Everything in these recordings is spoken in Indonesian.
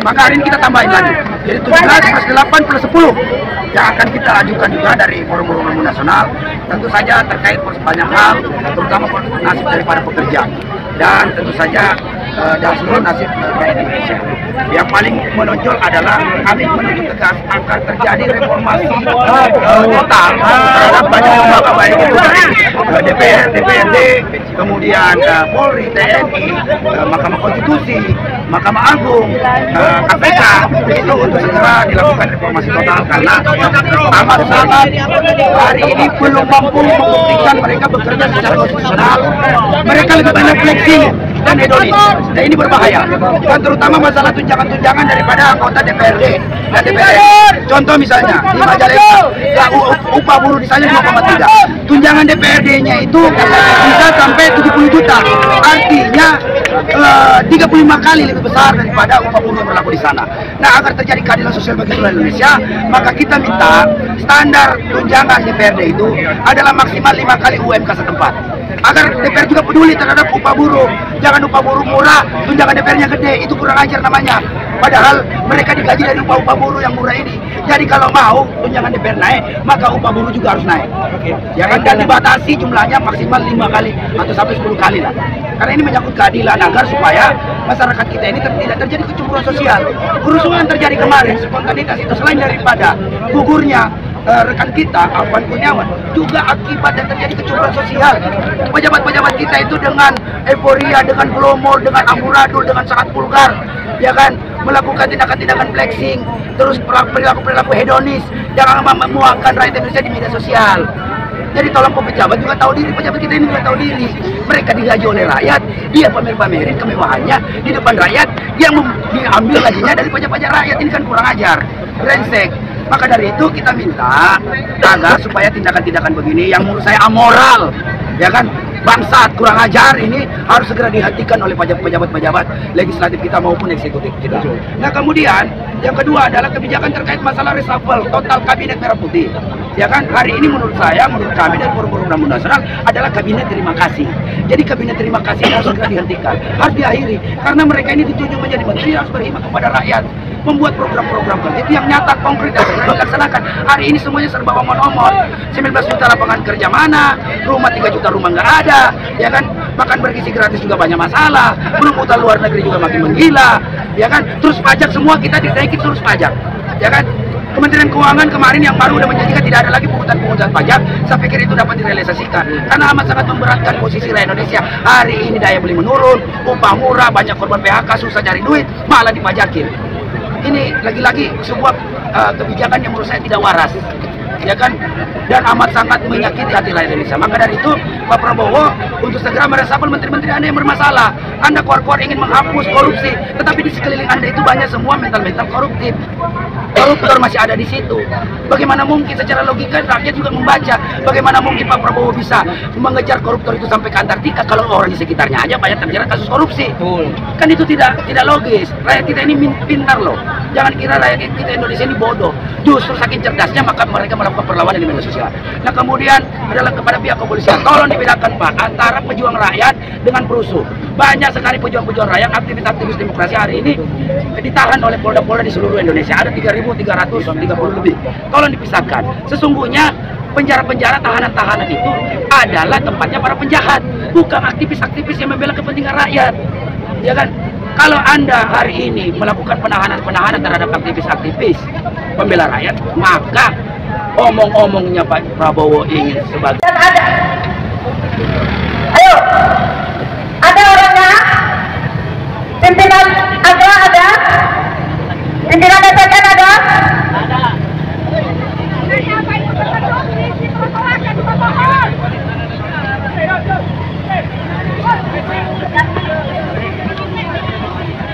Maka hari ini kita tambahin lagi. Jadi 17 plus 8 plus 10 yang akan kita ajukan juga dari Forum Nasional. Tentu saja terkait banyak hal, terutama nasib daripada pekerja. Dan tentu saja dalam seluruh nasib rakyat Indonesia. Yang paling menonjol adalah kami menuju tegas akan terjadi reformasi total terhadap banyak lembaga, baik itu dari DPR, DPRD, kemudian Polri, TNI, Mahkamah Konstitusi, Mahkamah Agung, KPK, itu untuk segera dilakukan reformasi total karena amat sangat hari ini belum mampu membuktikan mereka bekerja secara konstitusional. Mereka lebih banyak flexing dan hedonis. Nah, ini berbahaya. Dan terutama masalah tunjangan-tunjangan daripada anggota DPRD dan DPR. Contoh misalnya di Majalengka, upah buruh di sana 2,3. Tunjangan DPRD-nya itu bisa sampai 70 juta. Artinya 35 kali lebih besar daripada upah buruh yang berlaku di sana. Nah, agar terjadi keadilan sosial bagi seluruh Indonesia, maka kita minta standar tunjangan DPRD itu adalah maksimal 5 kali UMK setempat. Agar DPR juga peduli terhadap upah buruh. Jangan upah buruh murah, tunjangan DPR-nya gede, itu kurang ajar namanya. Padahal mereka digaji dari upah buruh yang murah ini. Jadi kalau mau tunjangan DPR naik, maka upah buruh juga harus naik. Ya kan? Dan dibatasi jumlahnya maksimal 5 kali atau sampai 10 kali lah. Karena ini menyangkut keadilan agar supaya masyarakat kita ini tidak terjadi kecemburuan sosial. Kerusuhan terjadi kemarin, spontanitas itu selain daripada gugurnya rekan kita, Afwan Kurniawan, juga akibat dan terjadi kecemburuan sosial. Pejabat-pejabat kita itu dengan euforia, dengan glomor, dengan amburadul, dengan sangat vulgar, ya kan, melakukan tindakan-tindakan flexing, terus perilaku-perilaku hedonis yang memuakkan rakyat Indonesia di media sosial. Jadi tolong pejabat juga tahu diri, pejabat kita ini juga tahu diri. Mereka digaji oleh rakyat, dia pamer-pamerin kemewahannya di depan rakyat, yang diambil gajinya dari pajak-pajak rakyat. Ini kan kurang ajar, brengsek. Maka dari itu kita minta agar supaya tindakan-tindakan begini yang menurut saya amoral, ya kan, bangsat, kurang ajar, ini harus segera dihentikan oleh pejabat-pejabat legislatif kita maupun eksekutif kita. Nah, kemudian yang kedua adalah kebijakan terkait masalah reshuffle total kabinet merah putih. Ya kan, hari ini menurut saya, menurut kami dan Forum Nasional adalah kabinet terima kasih. Jadi kabinet terima kasih harus segera dihentikan, harus diakhiri, karena mereka ini ditunjuk menjadi menteri harus berkhidmat kepada rakyat, membuat program-program kerja itu yang nyata, konkret dan segera dilaksanakan. Hari ini semuanya serba omong-omong. 19 juta lapangan kerja mana, rumah 3 juta rumah nggak ada, ya kan, makan bergizi gratis juga banyak masalah, belum utang luar negeri juga makin menggila, ya kan, terus pajak semua kita dinaikin terus pajak, ya kan. Kementerian Keuangan kemarin yang baru udah menjanjikan tidak ada lagi pungutan pajak. Saya pikir itu dapat direalisasikan karena amat sangat memberatkan posisi rakyat Indonesia. Hari ini daya beli menurun, upah murah, banyak korban PHK, susah cari duit, malah dipajakin. Ini lagi-lagi sebuah kebijakan yang menurut saya tidak waras, ya kan, dan amat sangat menyakiti hati rakyat Indonesia. Maka dari itu Pak Prabowo untuk segera meresapel menteri-menteri Anda yang bermasalah. Anda keluar-keluar ingin menghapus korupsi, tetapi di sekeliling Anda itu banyak semua mental-mental koruptif. Koruptor masih ada di situ. Bagaimana mungkin secara logika rakyat juga membaca, bagaimana mungkin Pak Prabowo bisa mengejar koruptor itu sampai ke Antartika kalau orang di sekitarnya aja banyak terjerat kasus korupsi. Kan itu tidak logis. Rakyat kita ini pintar loh. Jangan kira rakyat kita Indonesia ini bodoh. Justru saking cerdasnya maka mereka melakukan perlawanan di media sosial. Nah, kemudian adalah kepada pihak kepolisian, tolong dibedakan Pak antara pejuang rakyat dengan perusuh. Banyak sekali pejuang-pejuang rakyat, aktivis-aktivis demokrasi hari ini ditahan oleh polda-polda di seluruh Indonesia. Ada 3.330 lebih. Tolong dipisahkan. Sesungguhnya penjara-penjara, tahanan-tahanan itu adalah tempatnya para penjahat, bukan aktivis-aktivis yang membela kepentingan rakyat, ya kan. Kalau Anda hari ini melakukan penahanan terhadap aktivis-aktivis pembela rakyat, maka omong-omongnya Pak Prabowo ingin sebagai ada. Ayo, ada orangnya? Pimpinan ada? Pimpinan DPR ada? Ada.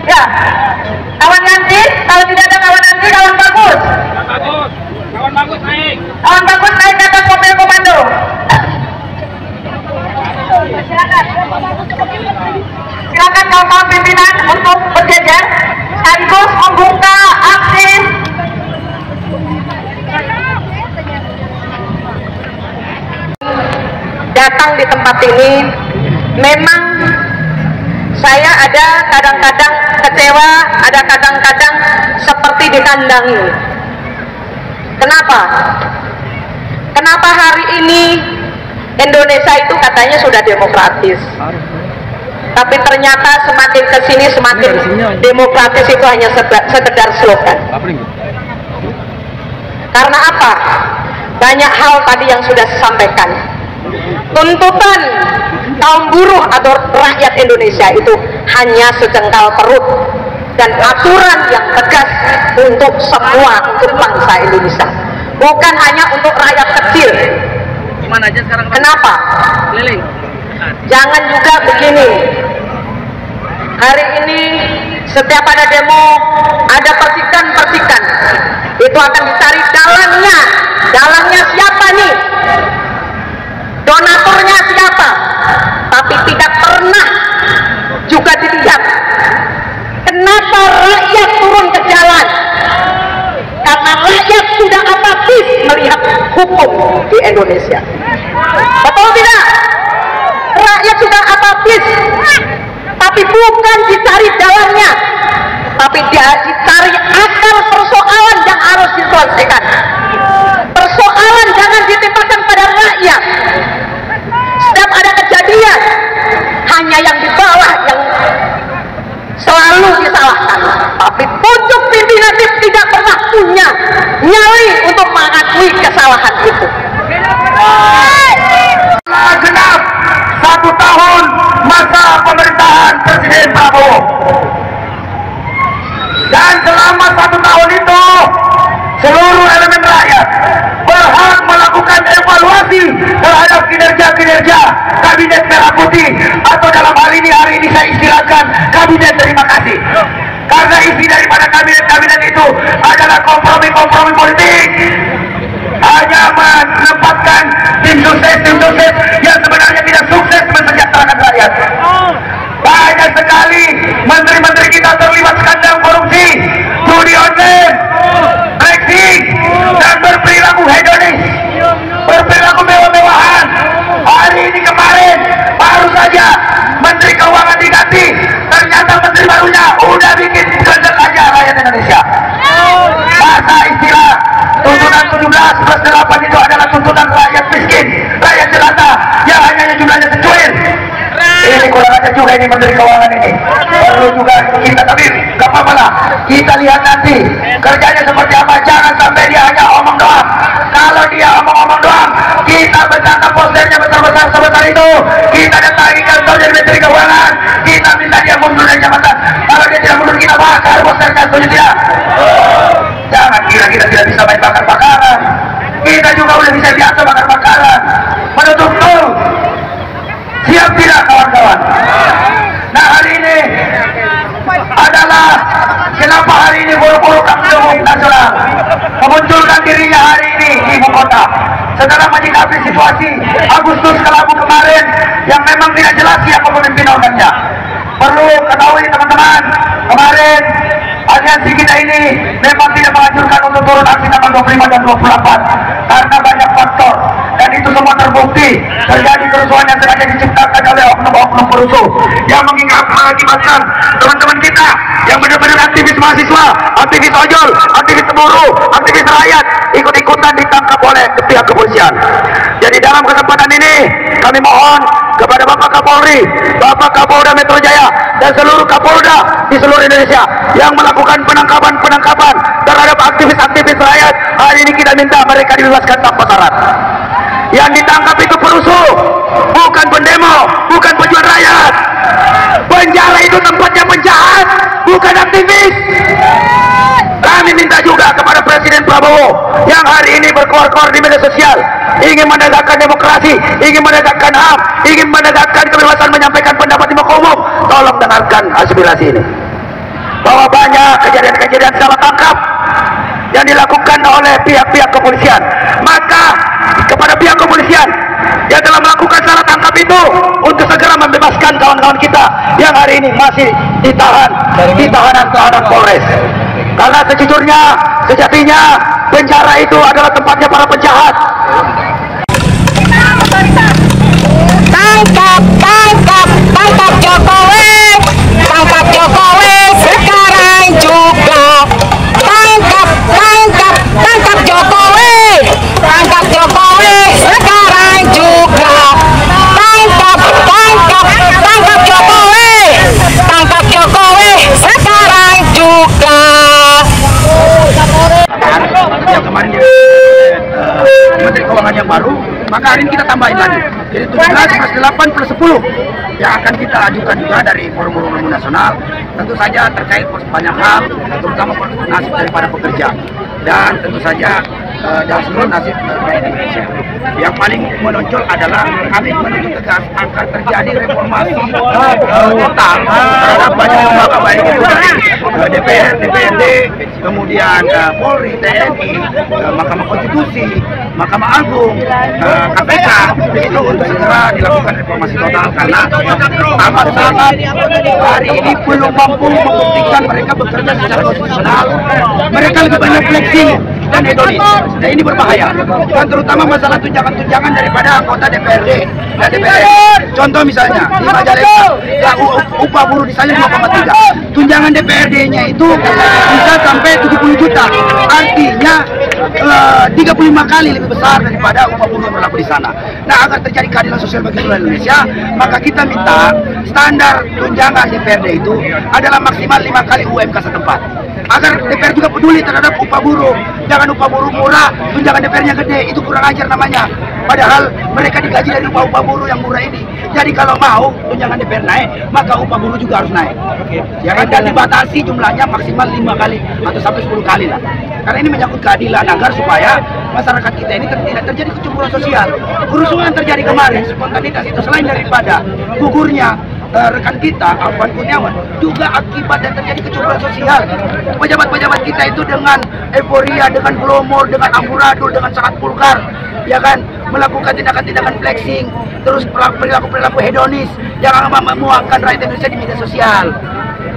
Ya, kawan nanti, kalau tidak ada kawan nanti, kawan bagus. Kawan bagus naik. Kawan bagus naik ke atas mobil komando. Silakan kawan pimpinan untuk berjajar sekaligus membuka aksi. Datang di tempat ini, memang saya ada kadang-kadang kecewa, ada kadang-kadang seperti ditandangi. Kenapa? Kenapa hari ini Indonesia itu katanya sudah demokratis, tapi ternyata semakin kesini semakin demokratis itu hanya sekedar slogan. Karena apa? Banyak hal tadi yang sudah disampaikan. Tuntutan kaum buruh atau rakyat Indonesia itu hanya secengkal perut dan aturan yang tegas untuk semua, untuk bangsa Indonesia, bukan hanya untuk rakyat kecil. Kenapa? Jangan juga begini. Hari ini setiap ada demo, ada percikan-percikan, itu akan dicari dalangnya. Dalangnya siapa nih? Donaturnya siapa? Tapi tidak pernah juga dilihat. Kenapa rakyat turun ke jalan? Karena rakyat sudah apatis melihat hukum di Indonesia. Betul tidak? Rakyat sudah apatis. Tapi bukan dicari dalangnya, tapi dia dicari akar persoalan yang harus diselesaikan. Persoalan jangan ditimpakan pada rakyat. Setiap ada kejadian, hanya yang di bawah yang selalu disalahkan, tapi pucuk pimpinan tidak pernah punya nyali untuk mengakui kesalahan itu. Genap 1 tahun masa pemerintahan Presiden Prabowo, dan selama 1 tahun itu seluruh elemen rakyat berhak melakukan evaluasi terhadap kinerja-kinerja Kabinet Merah Putih, atau dalam hal ini hari ini saya istilahkan Kabinet Terima Kasih, karena isi daripada kabinet itu adalah kompromi-kompromi politik, hanya menempatkan tim sukses yang sebenarnya tidak sukses mensejahterakan rakyat. Banyak sekali menteri-menteri kita terlibat skandal korupsi, judi online, flexing, dan berperilaku hedonis, berperilaku mewah-mewahan. Hari ini kemarin baru saja Menteri Keuangan diganti, ternyata menteri barunya udah bikin gendek aja rakyat Indonesia. Bahasa istilah tuntutan 17+8 itu adalah tuntutan rakyat miskin, rakyat jelata yang hanya jumlahnya secuil. Ini kurang aja juga ini Menteri Keuangan ini. Perlu juga kita, tapi gak apa-apa lah. Kita lihat nanti kerjanya seperti apa. Jangan sampai dia hanya omong doang. Kalau dia omong-omong doang, kita bertangkap posternya besar-besar sebesar itu. Kita datangi kantor dari Menteri Keuangan. Kita minta dia mundur dari jabatan. Kalau dia tidak mundur, kita bakar posternya. Setuju tidak? Jangan kira kita tidak bisa main bakar-bakaran. Kita juga udah bisa biasa bakar-bakaran. Menutup tol. Siap tidak kawan-kawan? Nah, hari ini adalah kenapa hari ini buru-buru Kami Nasional memunculkan dirinya hari ini di ibu kota setelah menyikapi situasi Agustus Kelabu kemarin yang memang tidak jelas siapa pemimpin organnya. Perlu ketahui teman-teman, kemarin aliansi kita ini memang tidak menganjurkan untuk turun aksi tanggal 25 dan 24 karena banyak faktor, dan itu semua terbukti terjadi kerusuhan yang sengaja diciptakan oleh oknum-oknum perusuh yang mengakibatkan teman-teman kita yang benar-benar aktivis mahasiswa, aktivis ojol, aktivis buruh, aktivis rakyat ikut-ikutan ditangkap oleh pihak kepolisian. Jadi dalam kesempatan ini kami mohon kepada Bapak Kapolri, Bapak Kapolda Metro Jaya, dan seluruh Kapolda di seluruh Indonesia yang melakukan penangkapan terhadap aktivis-aktivis rakyat. Hari ini kita minta mereka dibebaskan tanpa syarat. Yang ditangkap itu perusuh, bukan pendemo, bukan pejuang rakyat. Penjara itu tempatnya penjahat, bukan aktivis. Kami minta juga kepada Presiden Prabowo yang hari ini berkoar-koar di media sosial, ingin menegakkan demokrasi, ingin menegakkan HAM, ingin menegakkan kebebasan menyampaikan pendapat di muka umum. Tolong dengarkan aspirasi ini, bahwa banyak kejadian-kejadian salah tangkap yang dilakukan oleh pihak-pihak kepolisian. Maka kepada pihak kepolisian yang telah melakukan salah tangkap itu untuk segera membebaskan kawan-kawan kita yang hari ini masih ditahan di tahanan Polres. Karena sejatinya penjara itu adalah tempatnya para penjahat. Tangkap Jokowi, Maka hari ini kita tambahin lagi. Jadi 17+8 plus 10 yang akan kita ajukan juga dari Forum Buruh Nasional. Tentu saja terkait banyak hal, terutama nasib daripada pekerja. Dan tentu saja dalam seluruh nasib rakyat Indonesia. Yang paling menonjol adalah kami menuju tegas akan terjadi reformasi total terhadap banyak lembaga, baik itu dari DPR, DPRD, kemudian Polri, TNI, Mahkamah Konstitusi, Mahkamah Agung, KPK, itu untuk segera dilakukan reformasi total karena amat sangat hari ini belum mampu membuktikan mereka bekerja secara konstitusional. Mereka lebih banyak flexing dan hedonis. Nah ini berbahaya. Dan terutama masalah tunjangan-tunjangan daripada anggota DPRD dan DPR. Contoh misalnya di Majalengka, upah buruh di sana 2,3. Tunjangan DPRD-nya itu bisa sampai 70 juta. Artinya 35 kali lebih besar daripada upah buruh yang berlaku di sana. Nah, agar terjadi keadilan sosial bagi seluruh Indonesia, maka kita minta standar tunjangan DPRD itu adalah maksimal 5 kali UMK setempat. Agar DPR juga peduli terhadap upah buruh. Jangan upah buruh murah, tunjangan DPR-nya gede, itu kurang ajar namanya. Padahal mereka digaji dari upah buruh yang murah ini. Jadi kalau mau tunjangan DPR naik, maka upah buruh juga harus naik. Ya kan? Dan dibatasi jumlahnya maksimal 5 kali atau sampai 10 kali lah. Karena ini menyangkut keadilan agar supaya masyarakat kita ini tidak terjadi kecemburuan sosial. Kerusuhan terjadi kemarin, spontanitas itu selain daripada gugurnya rekan kita, Alvan Kurniawan, juga akibat dan terjadi kecemburuan sosial. Pejabat-pejabat kita itu dengan euforia, dengan glomor, dengan amburadul, dengan sangat vulgar, ya kan, melakukan tindakan-tindakan flexing, terus perilaku-perilaku hedonis yang memuakkan rakyat Indonesia di media sosial.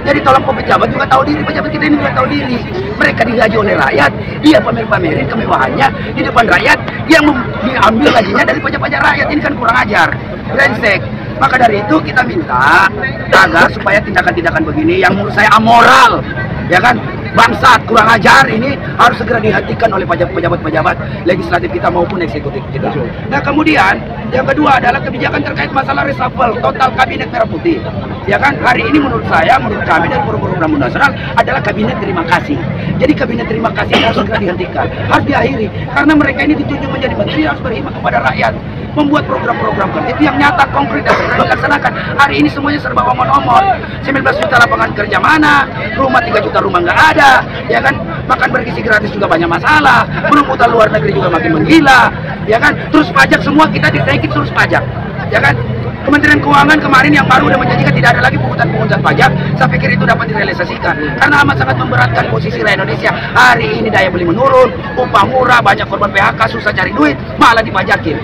Jadi tolong pejabat juga tahu diri, pejabat kita ini juga tahu diri. Mereka digaji oleh rakyat, dia pamer-pamerin kemewahannya di depan rakyat, yang diambil gajinya dari pajak-pajak rakyat. Ini kan kurang ajar, brengsek. Maka dari itu kita minta agar supaya tindakan-tindakan begini yang menurut saya amoral, ya kan, bangsat, kurang ajar, ini harus segera dihentikan oleh pejabat-pejabat legislatif kita maupun eksekutif kita. Nah kemudian yang kedua adalah kebijakan terkait masalah reshuffle total kabinet merah putih. Ya kan, hari ini menurut saya, menurut kami dan Forum Buruh Nasional adalah kabinet terima kasih. Jadi kabinet terima kasih harus segera dihentikan, harus diakhiri, karena mereka ini ditunjuk menjadi menteri harus berkhidmat kepada rakyat, membuat program-program kerja yang nyata, konkret dan segera dilaksanakan. Hari ini semuanya serba omong-omong. 19 juta lapangan kerja mana, rumah 3 juta rumah nggak ada, ya kan, makan bergizi gratis juga banyak masalah, belum utang luar negeri juga makin menggila, ya kan, terus pajak semua kita dinaikin terus pajak, ya kan. Kementerian Keuangan kemarin yang baru udah menjanjikan tidak ada lagi pungutan pajak. Saya pikir itu dapat direalisasikan karena amat sangat memberatkan posisi rakyat Indonesia. Hari ini daya beli menurun, upah murah, banyak korban PHK, susah cari duit, malah dipajakin.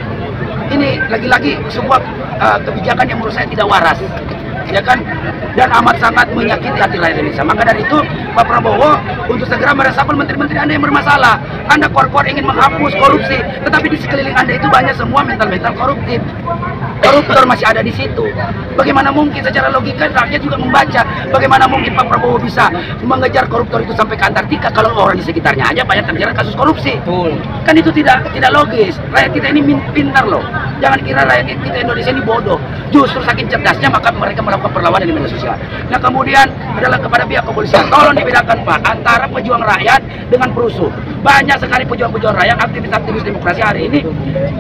Ini lagi-lagi sebuah kebijakan yang menurut saya tidak waras, ya kan, dan amat sangat menyakiti hati rakyat Indonesia. Maka dari itu Pak Prabowo untuk segera meresapel menteri-menteri Anda yang bermasalah. Anda kuat-kuat ingin menghapus korupsi, tetapi di sekeliling Anda itu banyak semua mental-mental koruptif. Koruptor masih ada di situ. Bagaimana mungkin secara logika rakyat juga membaca, bagaimana mungkin Pak Prabowo bisa mengejar koruptor itu sampai ke Antartika kalau orang di sekitarnya aja banyak terjerat kasus korupsi. Kan itu tidak logis. Rakyat kita ini pintar loh. Jangan kira rakyat kita Indonesia ini bodoh. Justru saking cerdasnya maka mereka melakukan perlawanan di media sosial. Nah kemudian adalah kepada pihak kepolisian, tolong dibedakan Pak antara pejuang rakyat dengan perusuh. Banyak sekali pejuang-pejuang rakyat, aktivis-aktivis demokrasi hari ini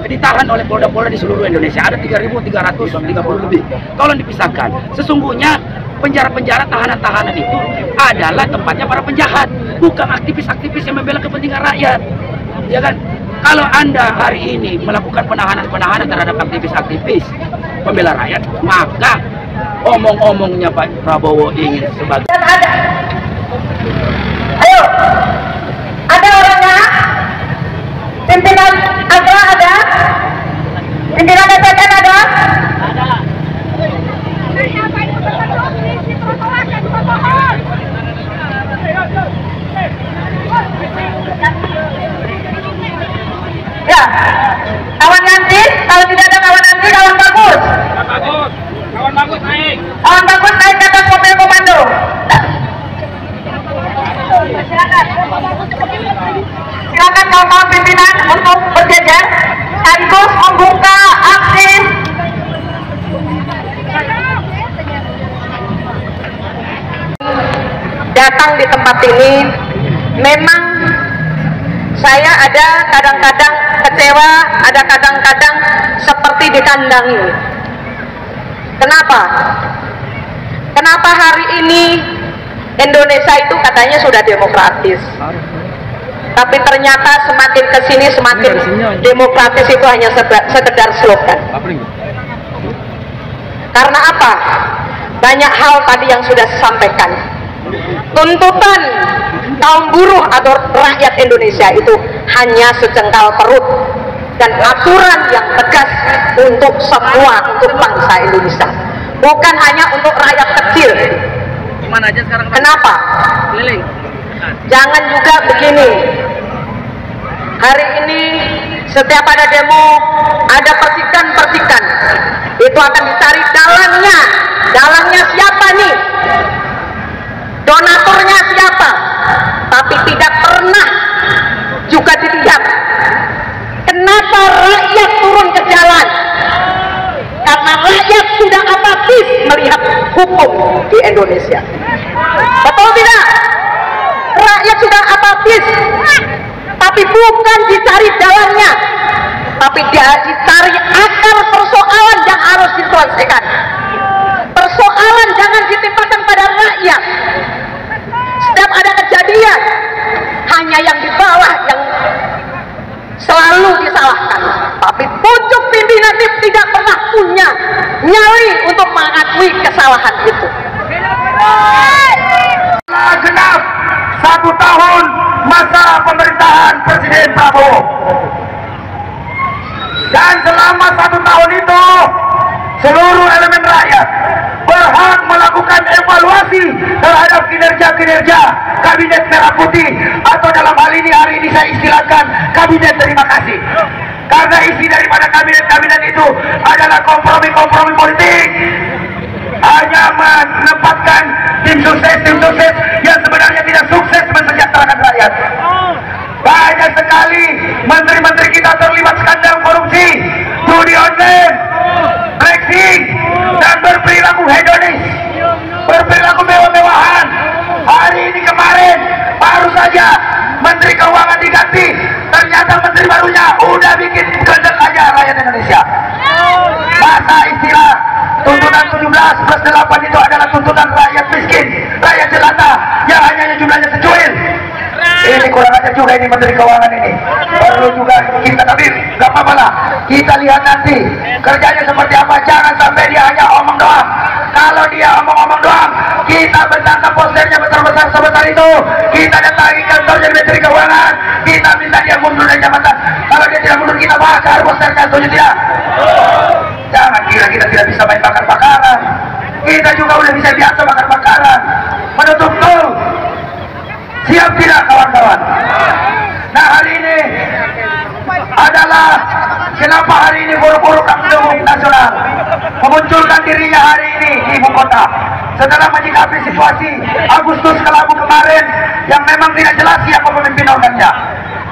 ditahan oleh polda-polda di seluruh Indonesia. Ada 3.330 lebih. Tolong dipisahkan. Sesungguhnya penjara-penjara, tahanan-tahanan itu adalah tempatnya para penjahat, bukan aktivis-aktivis yang membela kepentingan rakyat, ya kan. Kalau Anda hari ini melakukan penahanan terhadap aktivis-aktivis pembela rakyat, maka omong-omongnya Pak Prabowo ingin sebagai ada. Ayo, ada orangnya? Pimpinan Agra ada? Pimpinan DPR ada? Ada. Ya, kawan nanti, kalau tidak ada kawan nanti, kawan bagus. Kawan bagus naik. Kawan bagus naik ke atas mobil komando. Silakan kawan-kawan pimpinan untuk berjajar sekaligus membuka aksi. Datang di tempat ini memang saya ada kadang-kadang kecewa, ada kadang-kadang seperti dikandangi. Kenapa? Kenapa hari ini Indonesia itu katanya sudah demokratis, tapi ternyata semakin kesini semakin demokratis itu hanya sekedar slogan. Karena apa? Banyak hal tadi yang sudah disampaikan. Tuntutan kaum buruh atau rakyat Indonesia itu hanya secengkal perut dan aturan yang tegas untuk semua, untuk bangsa Indonesia, bukan hanya untuk rakyat kecil. Kenapa? Jangan juga begini. Hari ini setiap ada demo, ada percikan-percikan, itu akan dicari dalangnya. Dalangnya siapa nih? Donaturnya siapa? Tapi tidak pernah juga dilihat. Kenapa rakyat turun ke jalan? Karena rakyat sudah apatis melihat hukum di Indonesia. Betul tidak? Rakyat sudah apatis. Tapi bukan dicari dalangnya, tapi dia dicari akar persoalan yang harus diselesaikan. Persoalan jangan ditimpakan pada rakyat. Setiap ada kejadian, hanya yang di bawah yang selalu disalahkan, tapi pucuk pimpinan tidak pernah punya nyali untuk mengakui kesalahan itu. Genap 1 tahun masa pemerintahan Presiden Prabowo, dan selama 1 tahun itu seluruh elemen rakyat berhak melakukan evaluasi terhadap kinerja-kinerja Kabinet Merah Putih, atau dalam hal ini hari ini saya istilahkan Kabinet Terima Kasih, karena isi daripada kabinet itu adalah kompromi-kompromi politik, hanya menempatkan tim sukses yang sebenarnya tidak sukses mensejahterakan rakyat. Banyak sekali menteri-menteri kita terlibat skandal korupsi, judi online, flexing, dan berperilaku hedonis, berperilaku mewah-mewahan. Hari ini kemarin baru saja Menteri Keuangan diganti, ternyata menteri barunya udah bikin gendek aja rakyat Indonesia. Masa istilah tuntutan 17+8 itu adalah tuntutan rakyat miskin, rakyat jelata yang hanya jumlahnya secuil. Ini kurang ajar juga ini Menteri Keuangan ini. Perlu juga kita, tapi gak apa-apa lah, kita lihat nanti kerjanya seperti apa. Jangan sampai dia hanya omong doang. Kalau dia omong-omong doang, kita bentangkan posternya besar-besar sebesar itu, kita datangi kantornya Menteri Keuangan, kita minta dia mundur dari jabatan. Kalau dia tidak mundur, kita bakar posternya. Setuju tidak? Jangan kira kita tidak bisa main bakar-bakaran. Kita juga udah bisa biasa bakar-bakaran. Menutup tol. Siap tidak kawan-kawan? Nah, hari ini adalah kenapa hari ini buruh-buruh Kampung Nasional memunculkan dirinya hari ini di ibu kota setelah menyikapi situasi Agustus Kelabu kemarin yang memang tidak jelas siapa pemimpin organnya.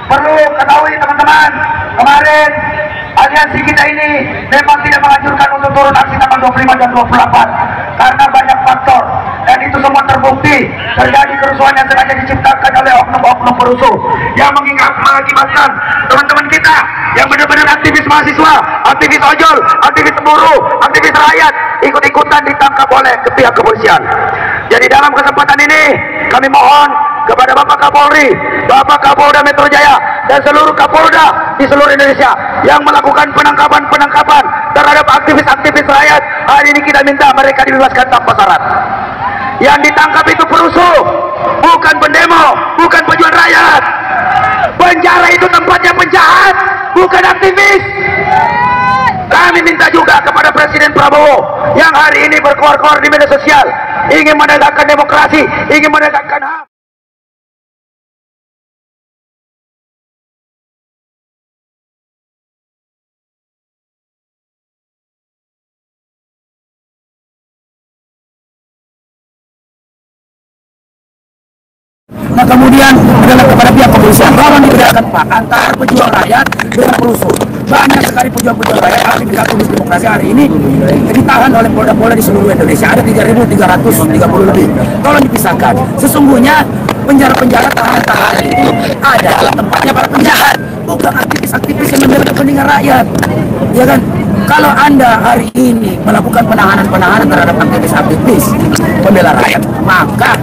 Perlu ketahui teman-teman, kemarin aliansi kita ini memang tidak menganjurkan untuk turun aksi tanggal 25 dan 28 karena banyak faktor, dan itu semua terbukti terjadi kerusuhan yang sengaja diciptakan oleh oknum-oknum perusuh yang mengakibatkan teman-teman kita yang benar-benar aktivis mahasiswa, aktivis ojol, aktivis buruh, aktivis rakyat ikut-ikutan ditangkap oleh pihak kepolisian. Jadi dalam kesempatan ini kami mohon kepada Bapak Kapolri, Bapak Kapolda Metro Jaya, dan seluruh Kapolda di seluruh Indonesia yang melakukan penangkapan terhadap aktivis-aktivis rakyat. Hari ini kita minta mereka dibebaskan tanpa syarat. Yang ditangkap itu perusuh, bukan pendemo, bukan pejuang rakyat. Penjara itu tempatnya penjahat, bukan aktivis. Kami minta juga kepada Presiden Prabowo yang hari ini berkoar-koar di media sosial, ingin menegakkan demokrasi, ingin menegakkan HAM. Nah, kemudian adalah kepada pihak kepolisian, lawan dibedakan Pak antar pejuang rakyat dengan perusuh. Banyak sekali pejuang-pejuang rakyat aktivis demokrasi hari ini ditahan oleh polda-polda di seluruh Indonesia. Ada 3.330 lebih. Tolong dipisahkan. Sesungguhnya penjara-penjara tahan-tahan itu adalah tempatnya para penjahat, bukan aktivis-aktivis yang demi kepentingan rakyat, ya kan? Kalau Anda hari ini melakukan penahanan terhadap aktivis pembela rakyat, maka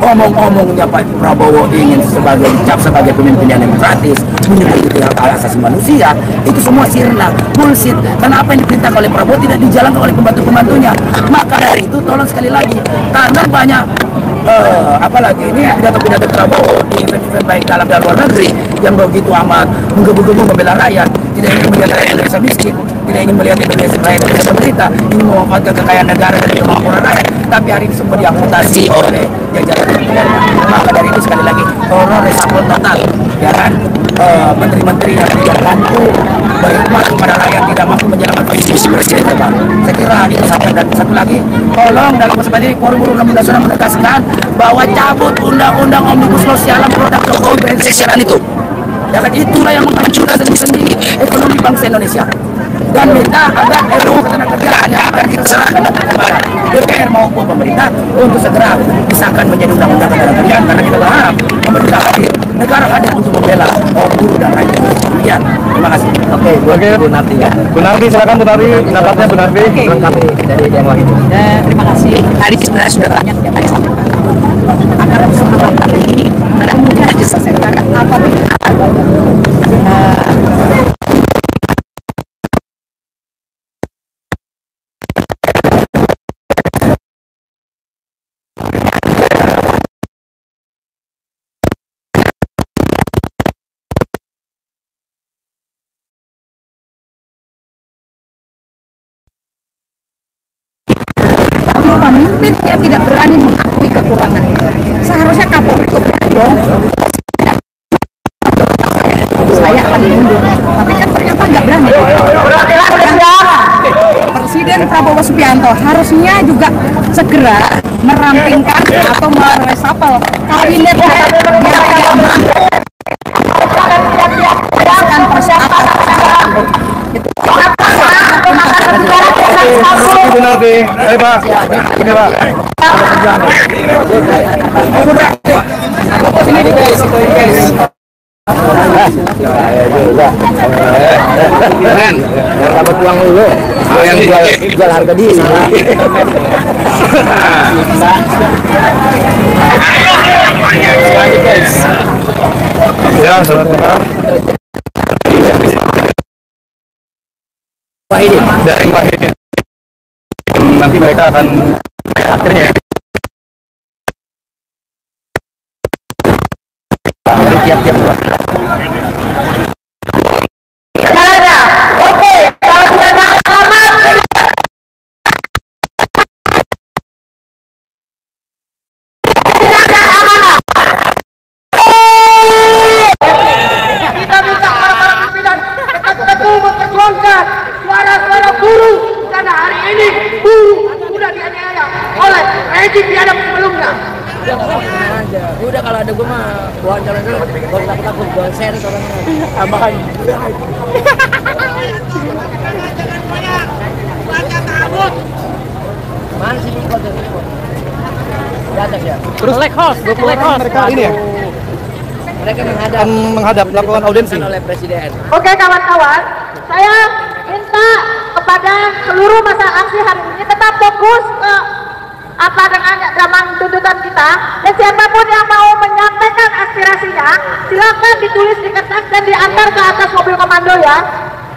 omong-omongnya Pak Prabowo ingin dicap sebagai pemimpin yang demokratis, menyebut hak asasi manusia, itu semua sirna, bullshit. Karena apa yang diperintahkan oleh Prabowo tidak dijalankan oleh pembantu-pembantunya. Maka dari itu tolong sekali lagi, karena banyak apalagi ini pidato-pidato Prabowo di event-event baik dalam dan luar negeri yang begitu amat menggebu-gebu membela rakyat, tidak ingin melihat rakyat Indonesia miskin, tidak ingin melihat Indonesia rakyat Indonesia menderita, ingin memanfaatkan kekayaan negara dan kemakmuran rakyat, tapi hari ini semua diamputasi oleh jajaran militer. Maka dari itu sekali lagi tolong reshuffle total, ya kan? Menteri-menteri yang tidak mampu berkhidmat kepada rakyat, tidak mampu menjalankan visi presiden Pak. Saya kira itu saja. Dan satu lagi, tolong dalam kesempatan ini Forum Buruh Nasional menegaskan bahwa cabut undang-undang Omnibus Law sialan produk Jokowi BNC sialan itu. Ya kan, itulah yang menghancurkan sendiri ekonomi bangsa Indonesia. Dan minta agar RUU Ketenagakerjaan yang akan kita serahkan kepada DPR maupun pemerintah untuk segera disahkan menjadi undang-undang ketenagakerjaan, karena kita berharap pemerintah hadir, negara hadir untuk membela buruh dan rakyat. Demikian. Terima kasih. Oke, Bu Narti ya. Bu Narti, silakan Bu Narti, pendapatnya Bu Narti. Kami dari yang lain. Terima kasih. Tadi sebenarnya sudah banyak yang saya sampaikan. Agar kesempatan kali ini mungkin aja saya katakan apa pemimpin yang tidak berani mengakui kekurangan. Seharusnya Kapolri itu dong. Saya akan mundur, tapi kan ternyata nggak berani. Presiden Prabowo Subianto harusnya juga segera merampingkan atau meresapel kabinet yang tidak mampu Bu Narti, ayo Pak, ini Pak. Keren, dapat uang dulu. Yang jual harga diri. Ya, selamat. Dari Wahid. Nanti mereka akan akhirnya tiap-tiap suara-suara buruh, karena hari ini buruh sudah dianiaya oleh rejim biadab sebelumnya. Udah kalau ada gue mah wawancara dulu, gue takut gue share orangnya. Tambahan. Mana sih Niko dan Niko? Di atas ya. Terus mereka ini ya? Mereka menghadap melakukan audiensi oleh presiden. Oke kawan-kawan, saya minta kepada seluruh masa aksi hari ini tetap fokus ke apa dengan tuntutan kita, dan siapapun yang mau menyampaikan aspirasinya silakan ditulis di kertas dan diantar ke atas mobil komando ya,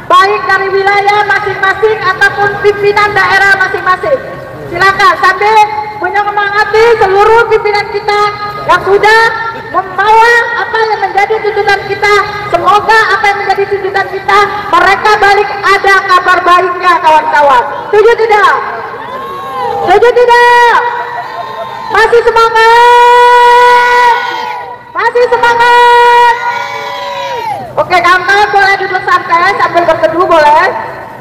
baik dari wilayah masing-masing ataupun pimpinan daerah masing-masing. Silakan sambil menyemangati seluruh pimpinan kita yang sudah membawa apa yang menjadi tuntutan kita. Semoga apa yang menjadi tuntutan kita mereka balik ada kabar baiknya kawan-kawan. Setuju tidak? Setuju tidak? Masih semangat? Masih semangat? Oke kawan-kawan boleh duduk santai sambil berteduh boleh,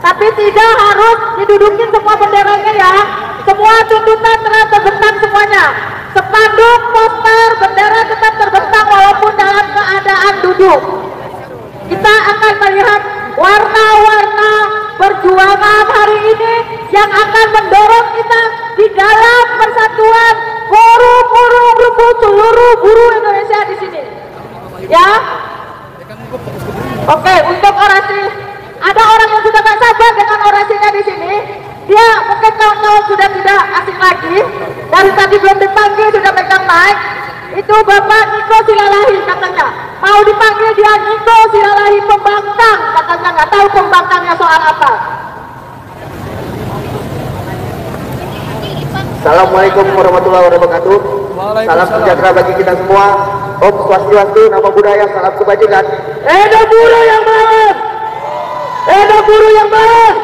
tapi tidak harus didudukin semua benderanya ya. Semua tuntutan tetap terbentang semuanya. Spanduk, poster, bendera tetap terbentang walaupun dalam keadaan duduk. Kita akan melihat warna-warna perjuangan hari ini yang akan mendorong kita di dalam persatuan buruh seluruh buruh Indonesia di sini. Ya. Oke, untuk orasi, ada orang yang sudah gak sabar dengan orasinya di sini. Dia mungkin kawan-kawan sudah tidak asing lagi. Dari tadi belum dipanggil sudah pegang mic. Itu Bapak Niko Silalahi katanya. Mau dipanggil dia Niko Silalahi pembangkang katanya, nggak tahu pembangkangnya soal apa. Assalamualaikum warahmatullahi wabarakatuh. Salam sejahtera bagi kita semua. Om Swastiastu, nama budaya, salam kebajikan. Edo Guru yang melawan! Edo Guru yang melawan!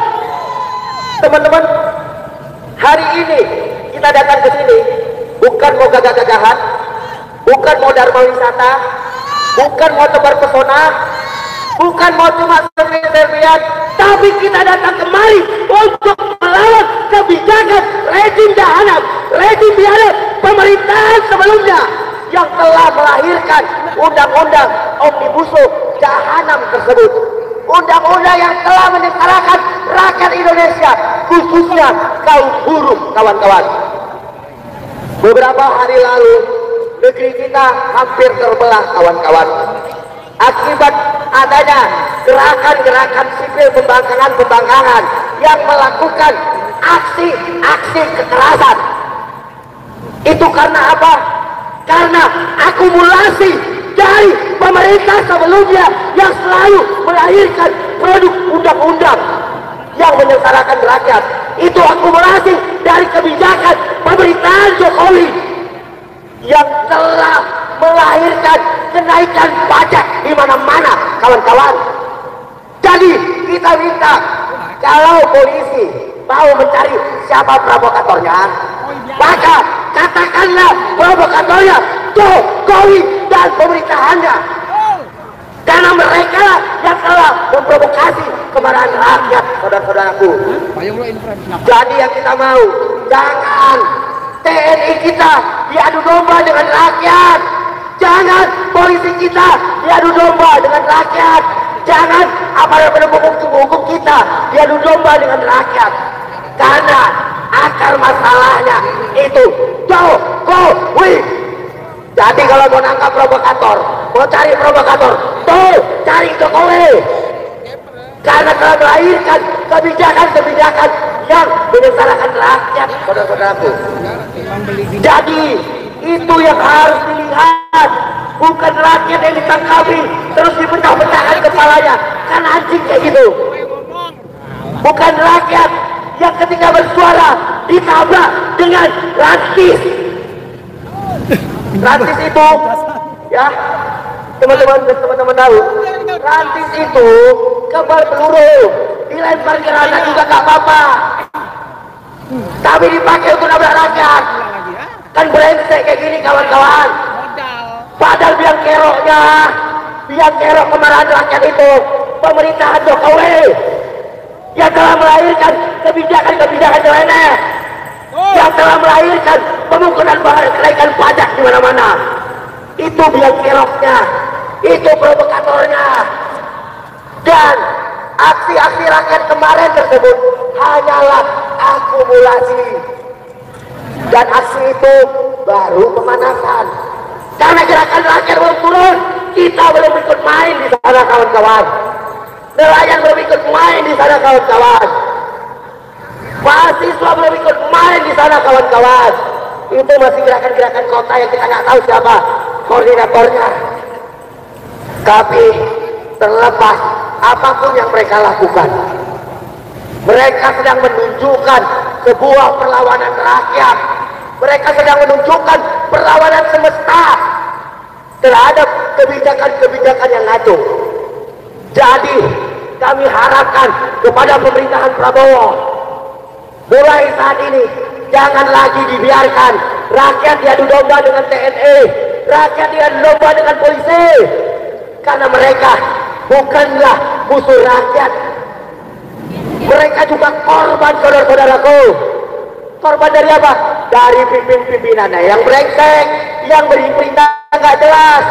Teman-teman, hari ini kita datang ke sini bukan mau gagah-gagahan, bukan mau dharma wisata, bukan mau tebar pesona, bukan mau cuma selfie-selfian, tapi kita datang kemari untuk melawan kebijakan rezim jahanam, rezim biadab pemerintahan sebelumnya yang telah melahirkan undang-undang omnibus jahanam tersebut. Undang-undang yang telah menyesarakan rakyat Indonesia, khususnya kaum buruh, kawan-kawan. Beberapa hari lalu negeri kita hampir terbelah, kawan-kawan, akibat adanya gerakan-gerakan sipil pembangkangan yang melakukan aksi-aksi kekerasan. Itu karena apa? Karena akumulasi dari pemerintah sebelumnya yang selalu melahirkan produk undang-undang yang menyengsarakan rakyat. Itu akumulasi dari kebijakan pemerintahan Jokowi yang telah melahirkan kenaikan pajak di mana-mana, kawan-kawan. Jadi kita minta, kalau polisi mau mencari siapa provokatornya, maka katakanlah provokatornya Jokowi dan pemerintahannya, karena mereka yang telah memprovokasi kemarahan rakyat, saudara-saudaraku. Jadi yang kita mau, jangan TNI kita diadu domba dengan rakyat, jangan polisi kita diadu domba dengan rakyat, jangan aparat penegak hukum kita diadu domba dengan rakyat, karena akar masalahnya itu Jokowi. Jadi kalau mau nangkap provokator, mau cari provokator, tuh cari Jokowi, karena telah melahirkan kebijakan-kebijakan yang menyengsarakan rakyat, saudara-saudaraku. Jadi itu yang harus dilihat, bukan rakyat yang ditangkapi terus dipecah-pecahkan kepalanya, kan anjing kayak gitu. Bukan rakyat yang ketika bersuara ditabrak dengan rantis. Rantis itu, ya teman-teman tahu, rantis itu kebal peluru, dilempar ke rana juga gak apa-apa, tapi dipakai untuk nabrak rakyat, kan brengsek kayak gini, kawan-kawan. Padahal biang kerok kemarahan rakyat itu pemerintahan Jokowi yang telah melahirkan kebijakan-kebijakan nyeleneh, yang telah melahirkan pemungutan kenaikan pajak di mana-mana. Itu biang keroknya, itu provokatornya. Dan aksi-aksi rakyat kemarin tersebut hanyalah akumulasi, dan aksi itu baru pemanasan. Karena gerakan rakyat belum turun, kita belum ikut main di sana, kawan-kawan. Nelayan belum ikut main di sana, kawan-kawan. Mahasiswa belum ikut main di sana, kawan-kawan. Itu masih gerakan-gerakan kota yang kita nggak tahu siapa koordinatornya. Tapi terlepas apapun yang mereka lakukan, mereka sedang menunjukkan sebuah perlawanan rakyat. Mereka sedang menunjukkan perlawanan semesta terhadap kebijakan-kebijakan yang ngaco. Jadi kami harapkan kepada pemerintahan Prabowo, mulai saat ini jangan lagi dibiarkan rakyat diadu domba dengan TNI, rakyat diadu domba dengan polisi, karena mereka bukanlah musuh rakyat. Mereka juga korban, saudara-saudaraku. Korban dari apa? Dari pimpin-pimpinannya yang brengsek, yang beri perintah nggak jelas.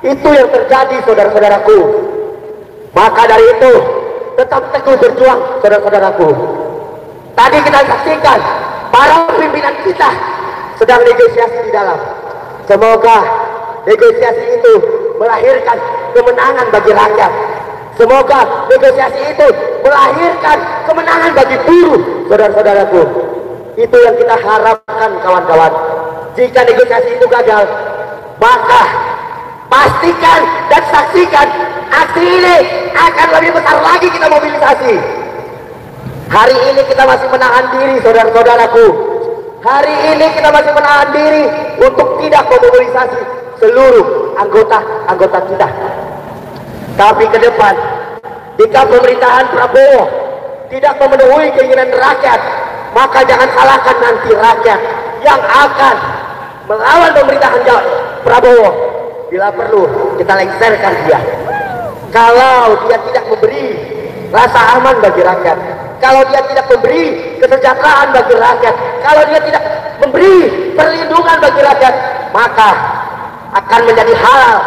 Itu yang terjadi, saudara-saudaraku. Maka dari itu tetap teguh berjuang, saudara-saudaraku. Tadi kita saksikan para pimpinan kita sedang negosiasi di dalam. Semoga negosiasi itu melahirkan kemenangan bagi rakyat. Semoga negosiasi itu melahirkan kemenangan bagi buruh, saudara-saudaraku. Itu yang kita harapkan, kawan-kawan. Jika negosiasi itu gagal, maka pastikan dan saksikan aksi ini akan lebih besar lagi kita mobilisasi. Hari ini kita masih menahan diri, saudara-saudaraku. Hari ini kita masih menahan diri untuk tidak memobilisasi seluruh anggota kita. Tapi ke depan, jika pemerintahan Prabowo tidak memenuhi keinginan rakyat, maka jangan salahkan nanti rakyat yang akan melawan pemerintahan Prabowo. Bila perlu, kita lengserkan dia. Kalau dia tidak memberi rasa aman bagi rakyat, kalau dia tidak memberi kesejahteraan bagi rakyat, kalau dia tidak memberi perlindungan bagi rakyat, maka akan menjadi halal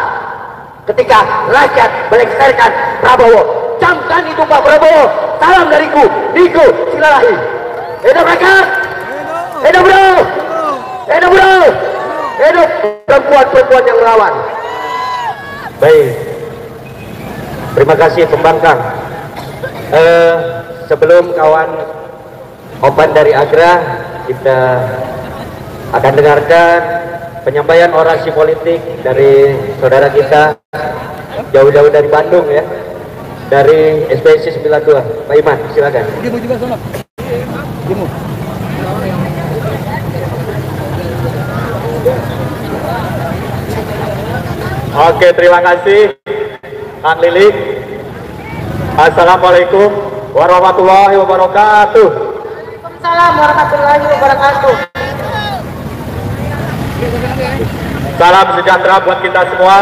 ketika rakyat melengserkan Prabowo. Camkan itu Pak Prabowo. Salam dariku, Niko Silalahi. Hidup rakyat, hidup bro, hidup bro, hidup perempuan-perempuan yang melawan. Baik, terima kasih Pembangkang. Sebelum kawan Opan dari Agra, kita akan dengarkan penyampaian orasi politik dari saudara kita jauh-jauh dari Bandung ya, dari SPSI 92. Pak Iman, silakan. Oke, terima kasih Kang Lilik. Assalamualaikum warahmatullahi wabarakatuh. Waalaikumsalam warahmatullahi wabarakatuh. Salam sejahtera buat kita semua.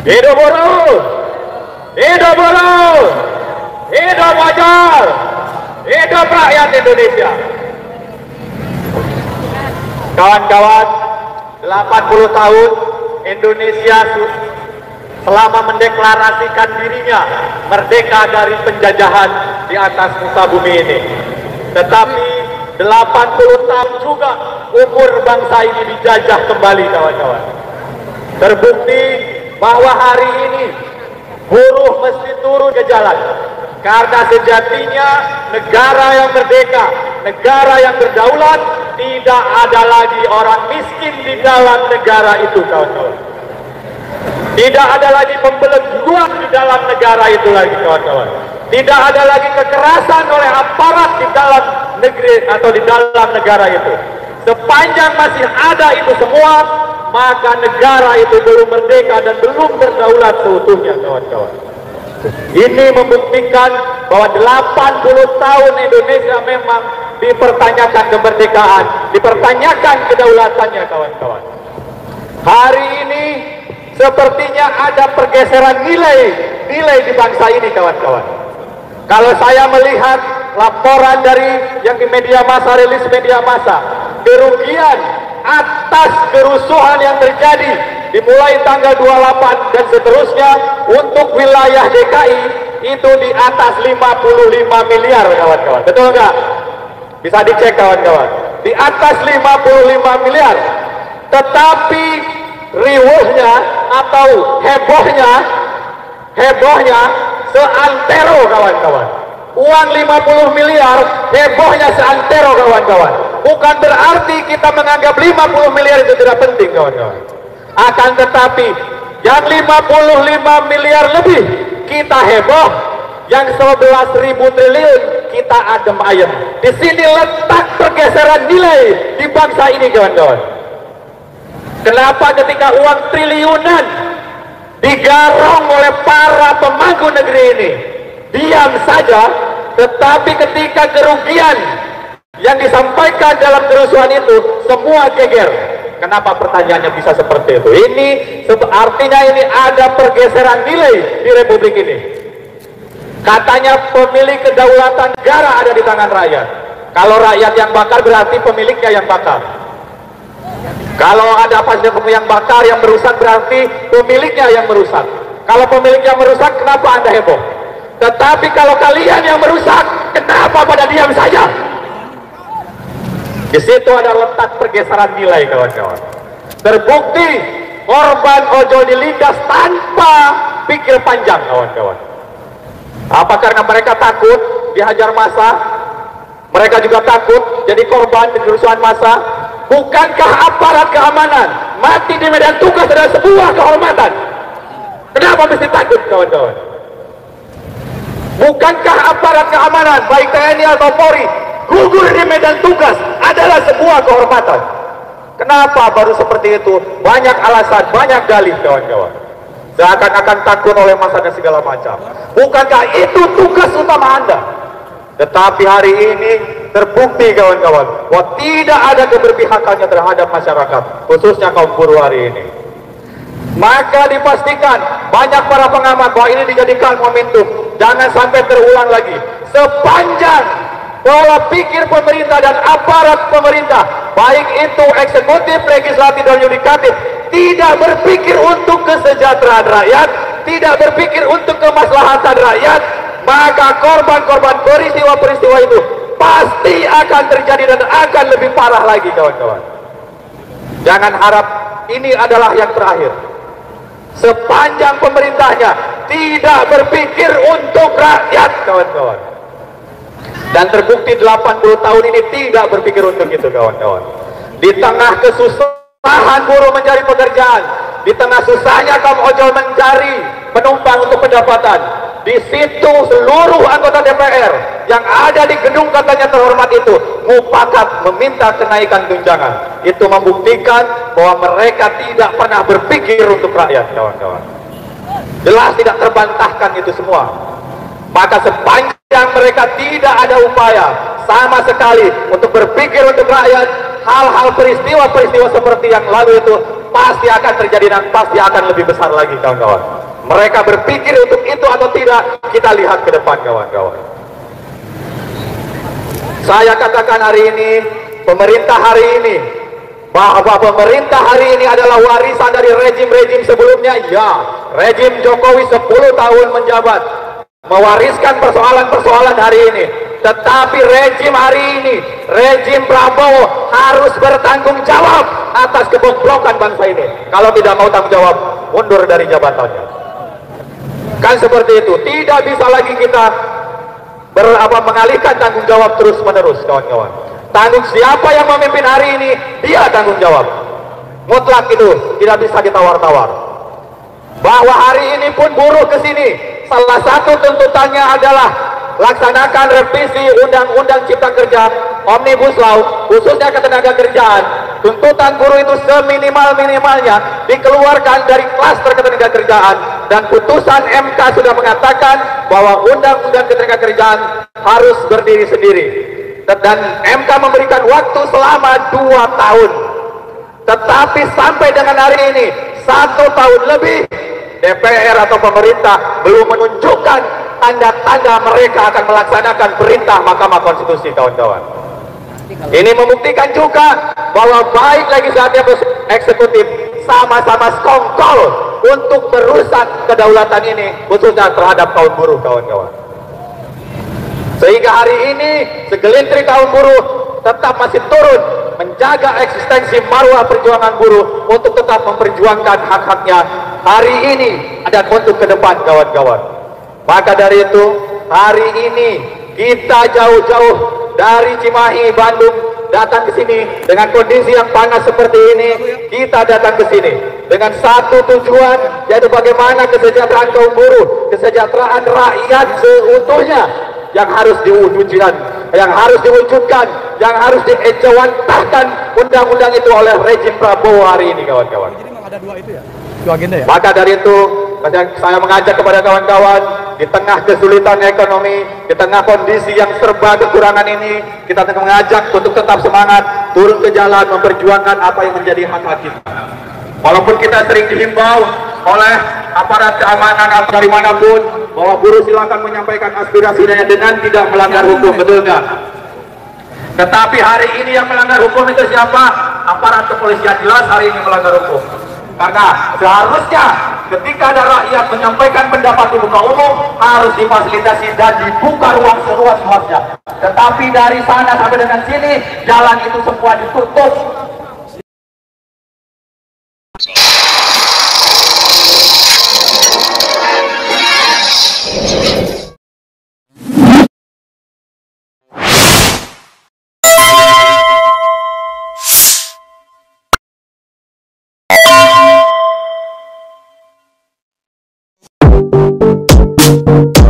Hidup buruh, hidup buruh, hidup wajar, hidup rakyat Indonesia. Kawan-kawan, 80 tahun Indonesia selama mendeklarasikan dirinya merdeka dari penjajahan di atas muka bumi ini. Tetapi 80 tahun juga umur bangsa ini dijajah kembali, kawan-kawan. Terbukti bahwa hari ini buruh mesti turun ke jalan, karena sejatinya negara yang merdeka, negara yang berdaulat, tidak ada lagi orang miskin di dalam negara itu, kawan-kawan. Tidak ada lagi pembelengguan di dalam negara itu lagi, kawan-kawan. Tidak ada lagi kekerasan oleh aparat di dalam negeri atau di dalam negara itu. Sepanjang masih ada itu semua, maka negara itu belum merdeka dan belum berdaulat seutuhnya, kawan-kawan. Ini membuktikan bahwa 80 tahun Indonesia memang dipertanyakan kemerdekaan, dipertanyakan kedaulatannya, kawan-kawan. Hari ini sepertinya ada pergeseran nilai di bangsa ini, kawan-kawan. Kalau saya melihat laporan dari yang di media massa, rilis media massa, kerugian atas kerusuhan yang terjadi dimulai tanggal 28 dan seterusnya untuk wilayah DKI itu di atas 55 miliar, kawan-kawan. Betul nggak? Bisa dicek, kawan-kawan. Di atas 55 miliar. Tetapi riuhnya atau hebohnya seantero, kawan-kawan. Uang 50 miliar, hebohnya seantero, kawan-kawan. Bukan berarti kita menganggap 50 miliar itu tidak penting, kawan-kawan. Akan tetapi yang 55 miliar lebih kita heboh, yang 11.000 triliun kita adem ayem. Di sini letak pergeseran nilai di bangsa ini, kawan-kawan. Kenapa ketika uang triliunan digarong oleh para pemangku negeri ini diam saja, tetapi ketika kerugian yang disampaikan dalam kerusuhan itu semua geger? Kenapa pertanyaannya bisa seperti itu? Ini artinya ini ada pergeseran nilai di Republik ini. Katanya pemilik kedaulatan negara ada di tangan rakyat. Kalau rakyat yang bakar berarti pemiliknya yang bakar. Kalau ada pajak yang bakar yang merusak berarti pemiliknya yang merusak. Kalau pemiliknya merusak, kenapa Anda heboh? Tetapi kalau kalian yang merusak, kenapa pada diam saja? Di situ ada letak pergeseran nilai, kawan-kawan. Terbukti korban ojol dilindas tanpa pikir panjang, kawan-kawan. Apa karena mereka takut dihajar massa? Mereka juga takut jadi korban kerusuhan massa? Bukankah aparat keamanan mati di medan tugas adalah sebuah kehormatan? Kenapa mesti takut, kawan-kawan? Bukankah aparat keamanan baik TNI atau Polri gugur di medan tugas adalah sebuah kehormatan? Kenapa baru seperti itu? Banyak alasan, banyak dalih, kawan-kawan. Seakan-akan takut oleh massa dan segala macam. Bukankah itu tugas utama Anda? Tetapi hari ini terbukti, kawan-kawan, bahwa tidak ada keberpihakannya terhadap masyarakat, khususnya kaum buruh hari ini. Maka dipastikan banyak para pengamat bahwa ini dijadikan momentum, jangan sampai terulang lagi. Sepanjang pola pikir pemerintah dan aparat pemerintah, baik itu eksekutif, legislatif, dan yudikatif, tidak berpikir untuk kesejahteraan rakyat, tidak berpikir untuk kemaslahatan rakyat, maka korban-korban peristiwa-peristiwa itu pasti akan terjadi dan akan lebih parah lagi, kawan-kawan. Jangan harap ini adalah yang terakhir. Sepanjang pemerintahnya tidak berpikir untuk rakyat, kawan-kawan. Dan terbukti 80 tahun ini tidak berpikir untuk itu, kawan-kawan. Di tengah kesusahan buruh mencari pekerjaan, di tengah susahnya kaum ojol mencari penumpang untuk pendapatan, di situ seluruh anggota DPR yang ada di gedung katanya terhormat itu mufakat meminta kenaikan tunjangan. Itu membuktikan bahwa mereka tidak pernah berpikir untuk rakyat, kawan-kawan. Jelas tidak terbantahkan itu semua. Maka sepanjang mereka tidak ada upaya sama sekali untuk berpikir untuk rakyat, hal-hal peristiwa-peristiwa seperti yang lalu itu pasti akan terjadi dan pasti akan lebih besar lagi, kawan-kawan. Mereka berpikir untuk itu atau tidak, kita lihat ke depan, kawan-kawan. Saya katakan hari ini, pemerintah hari ini, bahwa pemerintah hari ini adalah warisan dari rejim-rejim sebelumnya. Ya, rejim Jokowi 10 tahun menjabat, mewariskan persoalan-persoalan hari ini. Tetapi rejim hari ini, rejim Prabowo harus bertanggung jawab atas kebobrokan bangsa ini. Kalau tidak mau tanggung jawab, mundur dari jabatannya. Kan seperti itu, tidak bisa lagi kita mengalihkan tanggung jawab terus-menerus, kawan-kawan. Tanggung siapa yang memimpin hari ini, dia tanggung jawab. Mutlak itu, tidak bisa ditawar-tawar. Bahwa hari ini pun buruh ke sini, salah satu tuntutannya adalah laksanakan revisi Undang-Undang Cipta Kerja Omnibus Law, khususnya ketenaga kerjaan. Tuntutan buruh itu seminimal-minimalnya dikeluarkan dari klaster ketenaga kerjaan, dan putusan MK sudah mengatakan bahwa Undang-Undang Ketenaga Kerjaan harus berdiri sendiri, dan MK memberikan waktu selama 2 tahun. Tetapi sampai dengan hari ini 1 tahun lebih, DPR atau pemerintah belum menunjukkan tanda-tanda mereka akan melaksanakan perintah Mahkamah Konstitusi, kawan-kawan. Ini membuktikan juga bahwa baik legislatif eksekutif sama-sama sekongkol untuk merusak kedaulatan ini, khususnya terhadap kaum buruh, kawan-kawan. Sehingga hari ini segelintir kaum buruh tetap masih turun menjaga eksistensi marwah perjuangan buruh untuk tetap memperjuangkan hak-haknya hari ini dan untuk ke depan, kawan-kawan. Maka dari itu, hari ini kita jauh-jauh dari Cimahi, Bandung datang ke sini dengan kondisi yang panas seperti ini. Kita datang ke sini dengan satu tujuan, yaitu bagaimana kesejahteraan kaum buruh, kesejahteraan rakyat seutuhnya yang harus diwujudkan, yang harus diwujudkan, yang harus diejawantahkan undang-undang itu oleh rejim Prabowo hari ini, kawan-kawan. Jadi memang ada dua itu ya? Dua agenda ya? Maka dari itu, saya mengajak kepada kawan-kawan, di tengah kesulitan ekonomi, di tengah kondisi yang serba kekurangan ini, kita mengajak untuk tetap semangat, turun ke jalan, memperjuangkan apa yang menjadi hak-hak kita. Walaupun kita sering dihimbau oleh aparat keamanan atau dari manapun, bahwa buruh silakan menyampaikan aspirasinya dengan tidak melanggar hukum, betul nggak? Tetapi hari ini yang melanggar hukum itu siapa? Aparat kepolisian. Jelas hari ini melanggar hukum. Karena seharusnya ketika ada rakyat menyampaikan pendapat di muka umum, harus difasilitasi dan dibuka ruang seluas-luasnya. Tetapi dari sana sampai dengan sini, jalan itu semua ditutup. Thank you.